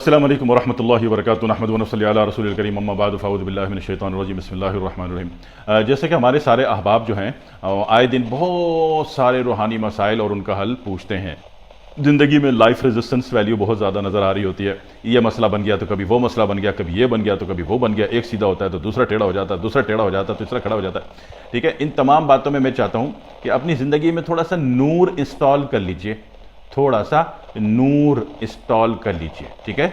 السلام علیکم ورحمۃ اللہ وبرکاتہ نحمد ونصلی علی رسول الکریم اما بعد فاعوذ باللہ من الشیطان الرجیم بسم اللہ الرحمن الرحیم۔ جیسے کہ ہمارے سارے احباب جو ہیں آئے دن بہت سارے روحانی مسائل اور ان کا حل پوچھتے ہیں۔ زندگی میں لائف ریزسٹنس ویلیو بہت زیادہ نظر آ رہی ہوتی ہے، یہ مسئلہ بن گیا تو کبھی وہ مسئلہ بن گیا، کبھی یہ بن گیا تو کبھی وہ بن گیا، ایک سیدھا ہوتا ہے تو دوسرا ٹیڑھا ہو جاتا ہے، دوسرا ٹیڑھا ہو جاتا ہے تو تیسرا کھڑا ہو جاتا ہے۔ ٹھیک ہے، ان تمام باتوں میں چاہتا ہوں کہ اپنی زندگی میں تھوڑا سا نور انسٹال کر لیجئے، تھوڑا سا نور انسٹال کر لیجئے، ٹھیک ہے،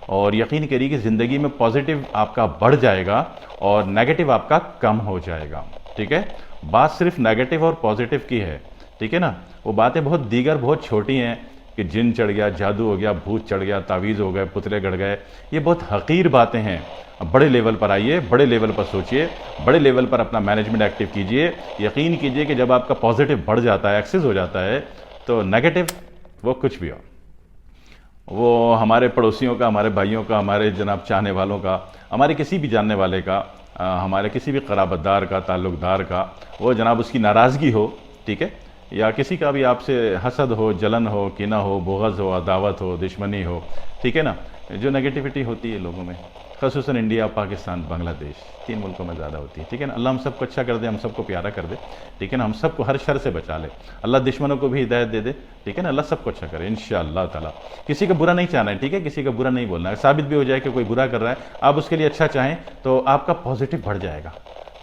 اور یقین کریے کہ زندگی میں پازیٹیو آپ کا بڑھ جائے گا اور نیگیٹو آپ کا کم ہو جائے گا۔ ٹھیک ہے، بات صرف نیگیٹو اور پازیٹیو کی ہے، ٹھیک ہے نا، وہ باتیں بہت چھوٹی ہیں کہ جن چڑھ گیا، جادو ہو گیا، بھوت چڑھ گیا، تعویذ ہو گئے، پتلے گڑ گئے، یہ بہت حقیر باتیں ہیں۔ بڑے لیول پر آئیے، بڑے لیول پر سوچئے، بڑے لیول پر اپنا مینجمنٹ ایکٹیو کیجئے۔ یقین کیجئے کہ جب آپ کا پازیٹیو بڑھ جاتا ہے، ایکسس ہو جاتا ہے، تو نیگیٹو وہ کچھ بھی ہو، وہ ہمارے پڑوسیوں کا، ہمارے بھائیوں کا، ہمارے جناب چاہنے والوں کا، ہمارے کسی بھی جاننے والے کا، ہمارے کسی بھی قرابت دار کا، تعلق دار کا، وہ جناب اس کی ناراضگی ہو، ٹھیک ہے، یا کسی کا بھی آپ سے حسد ہو، جلن ہو، کینہ ہو، بغض ہو، عداوت ہو، دشمنی ہو، ٹھیک ہے نا، جو نیگیٹیوٹی ہوتی ہے لوگوں میں، خصوصاً انڈیا، پاکستان، بنگلہ دیش، 3 ملکوں میں زیادہ ہوتی ہے، ٹھیک ہے نا۔ اللہ ہم سب کو اچھا کر دے، ہم سب کو پیارا کر دے، ٹھیک ہے نا، ہم سب کو ہر شر سے بچا لے، اللہ دشمنوں کو بھی ہدایت دے دے، ٹھیک ہے نا، اللہ سب کو اچھا کرے انشاءاللہ تعالیٰ۔ کسی کا برا نہیں چاہنا ہے، ٹھیک ہے، کسی کا برا نہیں بولنا ہے، ثابت بھی ہو جائے کہ کوئی برا کر رہا ہے، آپ اس کے لیے اچھا چاہیں تو آپ کا پازیٹیو بڑھ جائے گا،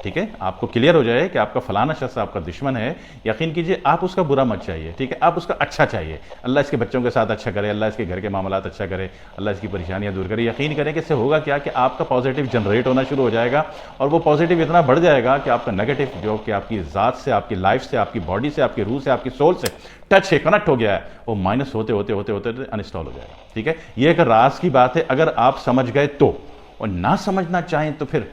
ٹھیک ہے، آپ کو کلیئر ہو جائے کہ آپ کا فلانا شخص آپ کا دشمن ہے، یقین کیجئے آپ اس کا برا مت چاہیے، ٹھیک ہے، آپ اس کا اچھا چاہیے، اللہ اس کے بچوں کے ساتھ اچھا کرے، اللہ اس کے گھر کے معاملات اچھا کرے، اللہ اس کی پریشانیاں دور کرے۔ یقین کریں کہ اس سے ہوگا کیا کہ آپ کا پازیٹیو جنریٹ ہونا شروع ہو جائے گا، اور وہ پازیٹیو اتنا بڑھ جائے گا کہ آپ کا نیگیٹو جو کہ آپ کی ذات سے، آپ کی لائف سے، آپ کی باڈی سے، آپ کی روح سے، آپ کی سول سے ٹچ ہے، کنیکٹ ہو گیا ہے، وہ مائنس ہوتے ہوتے ہوتے ہوتے انسٹال ہو جائے گا، ٹھیک ہے۔ یہ ایک راز کی بات ہے، اگر آپ سمجھ گئے تو، اور نہ سمجھنا چاہیں تو پھر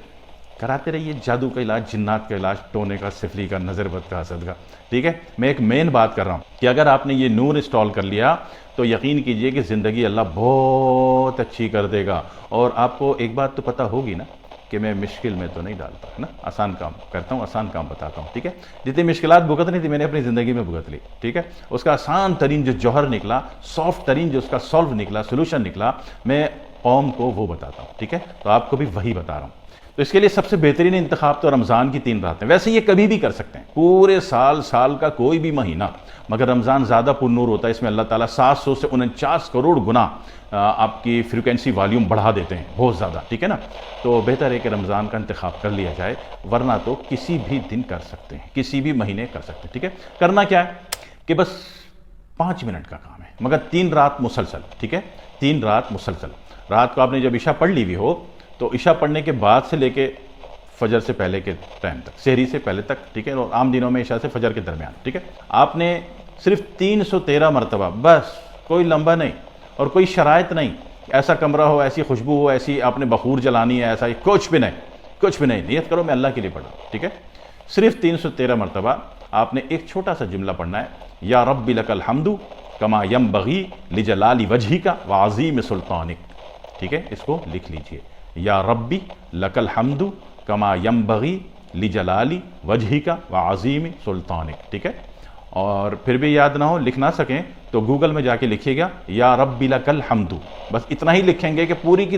کراتے رہیے جادو کا علاج، جنات کا علاج، ٹونے کا، سفلی کا، نظر بد کا، حسد کا، ٹھیک ہے۔ میں ایک مین بات کر رہا ہوں کہ اگر آپ نے یہ نور انسٹال کر لیا تو یقین کیجئے کہ زندگی اللہ بہت اچھی کر دے گا۔ اور آپ کو ایک بات تو پتہ ہوگی نا کہ میں مشکل میں تو نہیں ڈالتا ہے نا، آسان کام کرتا ہوں، آسان کام بتاتا ہوں، ٹھیک ہے۔ جتنی مشکلات بھگتنی تھی میں نے اپنی زندگی میں بھگت لی، ٹھیک ہے، اس کا آسان ترین جو جوہر نکلا، سافٹ ترین جو اس کا سالو نکلا، سولوشن نکلا، میں قوم کو وہ بتاتا ہوں، ٹھیک ہے، تو آپ کو بھی وہی بتا رہا ہوں۔ تو اس کے لیے سب سے بہترین انتخاب تو رمضان کی 3 راتیں، ویسے یہ کبھی بھی کر سکتے ہیں، پورے سال کا کوئی بھی مہینہ، مگر رمضان زیادہ پر نور ہوتا ہے، اس میں اللہ تعالیٰ 700 سے 49 کروڑ گنا آپ کی فریکوینسی والیوم بڑھا دیتے ہیں، بہت زیادہ، ٹھیک ہے نا۔ تو بہتر ہے کہ رمضان کا انتخاب کر لیا جائے، ورنہ تو کسی بھی دن کر سکتے ہیں، کسی بھی مہینے کر سکتے ہیں، ٹھیک ہے۔ کرنا کیا ہے کہ بس 5 منٹ کا کام ہے، مگر 3 رات مسلسل، ٹھیک ہے، 3 رات مسلسل۔ رات کو آپ نے جب عشاء پڑھ لی ہوئی ہو تو عشاء پڑھنے کے بعد سے لے کے فجر سے پہلے کے ٹائم تک، سحری سے پہلے تک، ٹھیک ہے، اور عام دنوں میں عشاء سے فجر کے درمیان، ٹھیک ہے، آپ نے صرف 313 مرتبہ، بس کوئی لمبا نہیں اور کوئی شرائط نہیں، ایسا کمرہ ہو، ایسی خوشبو ہو، ایسی آپ نے بخور جلانی ہے، ایسا کچھ بھی نہیں، کچھ بھی نہیں، نیت کرو میں اللہ کے لیے پڑھا، ٹھیک ہے۔ صرف 313 مرتبہ آپ نے ایک چھوٹا سا جملہ پڑھنا ہے، یا رب لک الحمد کما ینبغی لجلال وجہک وعظیم سلطانک، ٹھیک ہے، اس کو لکھ لیجئے، یا ربی لک الحمد کما ینبغی لجلال وجہک وعظیم سلطانک، ٹھیک ہے۔ اور پھر بھی یاد نہ ہو، لکھ نہ سکیں تو گوگل میں جا کے لکھیے گا یا ربی لک الحمد، بس اتنا ہی لکھیں گے کہ پوری کی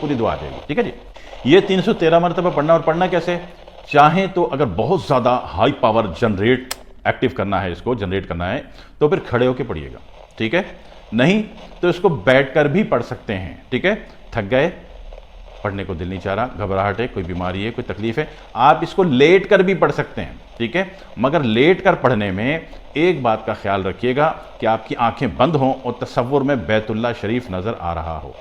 پوری دعا آ جائے گی، ٹھیک ہے جی۔ یہ 313 مرتبہ پڑھنا، اور پڑھنا کیسے چاہیں تو اگر بہت زیادہ ہائی پاور جنریٹ ایکٹیو کرنا ہے، اس کو جنریٹ کرنا ہے تو پھر کھڑے ہو کے پڑھیے گا، ٹھیک ہے، نہیں تو اس کو بیٹھ کر بھی پڑھ سکتے ہیں، ٹھیک ہے۔ تھک گئے، پڑھنے کو دل نہیں چاہ رہا، گھبراہٹ ہے، کوئی بیماری ہے، کوئی تکلیف ہے، آپ اس کو لیٹ کر بھی پڑھ سکتے ہیں، ٹھیک ہے، مگر لیٹ کر پڑھنے میں ایک بات کا خیال رکھیے گا کہ آپ کی آنکھیں بند ہوں اور تصور میں بیت اللہ شریف نظر آ رہا ہو،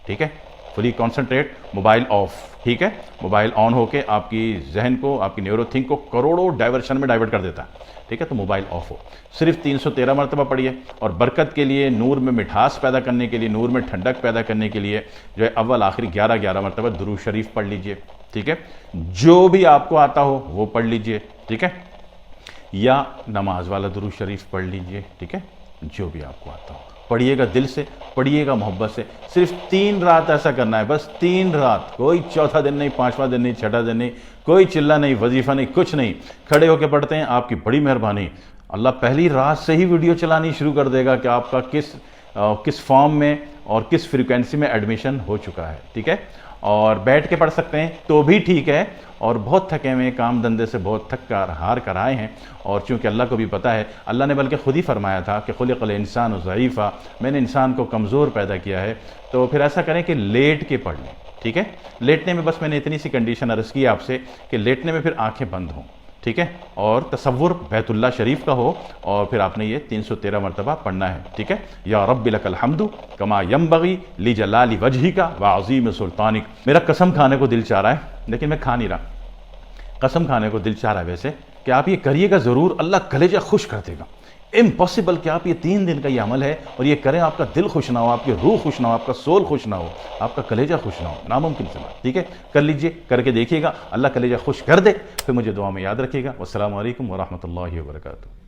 ٹھیک ہے، فلی کانسنٹریٹ، موبائل آف، ٹھیک ہے، موبائل آن ہو کے آپ کی ذہن کو، آپ کی نیورو تھنک کو کروڑوں ڈائیورشن میں ڈائیورٹ کر دیتا ہے، ٹھیک ہے، تو موبائل آف ہو، صرف 313 مرتبہ پڑھیے، اور برکت کے لیے، نور میں مٹھاس پیدا کرنے کے لیے، نور میں ٹھنڈک پیدا کرنے کے لیے جو ہے اول آخری 11 مرتبہ درود شریف پڑھ لیجئے، ٹھیک ہے، جو بھی آپ کو آتا ہو وہ پڑھ لیجئے، ٹھیک ہے، یا نماز والا درود شریف پڑھ لیجئے، ٹھیک ہے، جو بھی آپ کو آتا ہو پڑھیے گا، دل سے پڑھیے گا، محبت سے، صرف 3 رات ایسا کرنا ہے، بس 3 رات، کوئی چوتھا دن نہیں، 5واں دن نہیں، چھٹا دن نہیں، کوئی چلہ نہیں، وظیفہ نہیں، کچھ نہیں، کھڑے ہو کے پڑھتے ہیں، آپ کی بڑی مہربانی، اللہ پہلی رات سے ہی ویڈیو چلانی شروع کر دے گا کہ آپ کا کس فارم میں اور کس فریکوینسی میں ایڈمیشن ہو چکا ہے، ٹھیک ہے؟ اور بیٹھ کے پڑھ سکتے ہیں تو بھی ٹھیک ہے، اور بہت تھکے ہوئے کام دندے سے بہت تھک کر ہار کر آئے ہیں، اور چونکہ اللہ کو بھی پتہ ہے، اللہ نے بلکہ خود ہی فرمایا تھا کہ خلق الانسان ضعیفا، میں نے انسان کو کمزور پیدا کیا ہے، تو پھر ایسا کریں کہ لیٹ کے پڑھ لیں، ٹھیک ہے؟ لیٹنے میں بس میں نے اتنی سی کنڈیشن عرض کی آپ سے کہ لیٹنے میں پھر آنکھیں بند ہوں، ٹھیک ہے؟ اور تصور بیت اللہ شریف کا ہو، اور پھر آپ نے یہ 313 مرتبہ پڑھنا ہے، ٹھیک ہے؟ یا رب لک الحمد کما ینبغی لجلال وجہک وعظیم سلطانک۔ میرا قسم کھانے کو دل چاہ رہا ہے لیکن میں کھا نہیں رہا، قسم کھانے کو دل چاہ رہا ہے ویسے کہ آپ یہ کریے گا ضرور، اللہ کلیجہ خوش کر دے گا۔ امپاسبل کہ آپ یہ 3 دن کا یہ عمل ہے اور یہ کریں، آپ کا دل خوش نہ ہو، آپ کی روح خوش نہ ہو، آپ کا سول خوش نہ ہو، آپ کا کلیجہ خوش نہ ہو، ناممکن سے بات، ٹھیک ہے؟ کر لیجئے، کر کے دیکھیے گا، اللہ کلیجہ خوش کر دے، پھر مجھے دعا میں یاد رکھیے گا۔ والسلام علیکم ورحمۃ اللہ وبرکاتہ۔